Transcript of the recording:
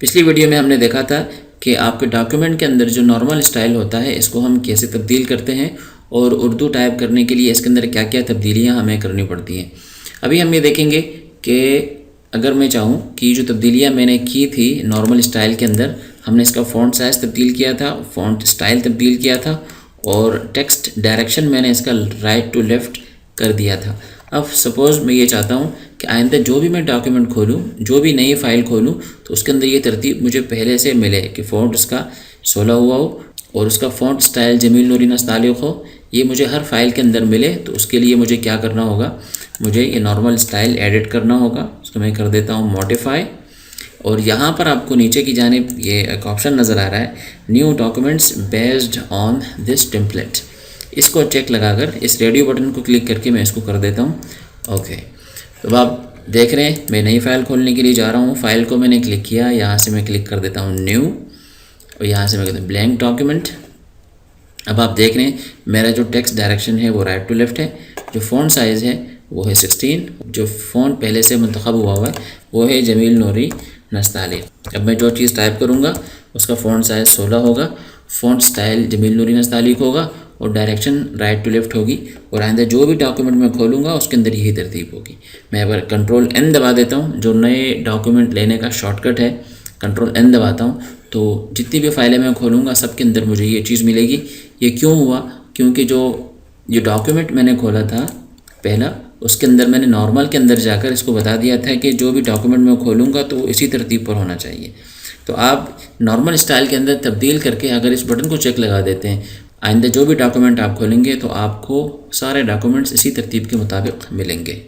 پچھلی ویڈیو میں ہم نے دیکھا تھا کہ آپ کے ڈاکیومنٹ کے اندر جو نارمل اسٹائل ہوتا ہے اس کو ہم کیسے تبدیل کرتے ہیں اور اردو ٹائپ کرنے کے لیے اس کے اندر کیا کیا تبدیلیاں ہمیں کرنی پڑتی ہیں۔ ابھی ہم یہ دیکھیں گے کہ اگر میں چاہوں کہ جو تبدیلیاں میں نے کی تھی نارمل اسٹائل کے اندر، ہم نے اس کا فونٹ سائز تبدیل کیا تھا، فونٹ اسٹائل تبدیل کیا تھا اور ٹیکسٹ ڈائریکشن میں نے اس کا رائٹ ٹو لیفٹ کر دیا تھا۔ اب سپوز میں یہ چاہتا ہوں کہ آئندہ جو بھی میں ڈاکیومنٹ کھولوں، جو بھی نئی فائل کھولوں تو اس کے اندر یہ ترتیب مجھے پہلے سے ملے کہ فونٹ اس کا 16 ہوا ہو اور اس کا فونٹ اسٹائل جمیل نوری نستعلیق ہو، یہ مجھے ہر فائل کے اندر ملے۔ تو اس کے لیے مجھے کیا کرنا ہوگا، مجھے یہ نارمل اسٹائل ایڈٹ کرنا ہوگا۔ اس کو میں کر دیتا ہوں موڈیفائی، اور یہاں پر آپ کو نیچے کی جانب یہ ایک آپشن نظر آ رہا ہے، new documents based on this template. اس کو چیک لگا کر اس ریڈیو بٹن کو کلک کر کے میں اس کو کر دیتا ہوں اوکے۔ تو اب آپ دیکھ رہے ہیں میں نئی فائل کھولنے کے لیے جا رہا ہوں، فائل کو میں نے کلک کیا، یہاں سے میں کلک کر دیتا ہوں نیو، اور یہاں سے میں کہتا ہوں بلینک ڈاکیومنٹ۔ اب آپ دیکھ رہے ہیں میرا جو ٹیکسٹ ڈائریکشن ہے وہ رائٹ ٹو لیفٹ ہے، جو فونٹ سائز ہے وہ ہے 16، جو فونٹ پہلے سے منتخب ہوا ہے وہ ہے جمیل نوری نستعلیق۔ اب میں جو چیز ٹائپ کروں گا اس کا فونٹ سائز 16 ہوگا، فونٹ سٹائل جمیل نوری نستعلیق ہوگا اور ڈائریکشن رائٹ ٹو لیفٹ ہوگی، اور آئندہ جو بھی ڈاکیومنٹ میں کھولوں گا اس کے اندر یہی ترتیب ہوگی۔ میں اگر کنٹرول این دبا دیتا ہوں، جو نئے ڈاکیومنٹ لینے کا شارٹ کٹ ہے، کنٹرول این دباتا ہوں تو جتنی بھی فائلیں میں کھولوں گا سب کے اندر مجھے یہ چیز ملے گی۔ یہ کیوں ہوا؟ کیونکہ جو ڈاکیومنٹ میں نے کھولا تھا پہلا، اس کے اندر میں نے نارمل کے اندر جا کر اس کو بتا دیا تھا کہ جو بھی ڈاکیومنٹ میں کھولوں گا تو وہ اسی ترتیب پر ہونا چاہیے۔ تو آپ نارمل اسٹائل کے اندر تبدیل کر کے اگر اس بٹن کو چیک لگا دیتے ہیں، آئندہ جو بھی ڈاکیومنٹ آپ کھولیں گے تو آپ کو سارے ڈاکیومنٹس اسی ترتیب کے مطابق ملیں گے۔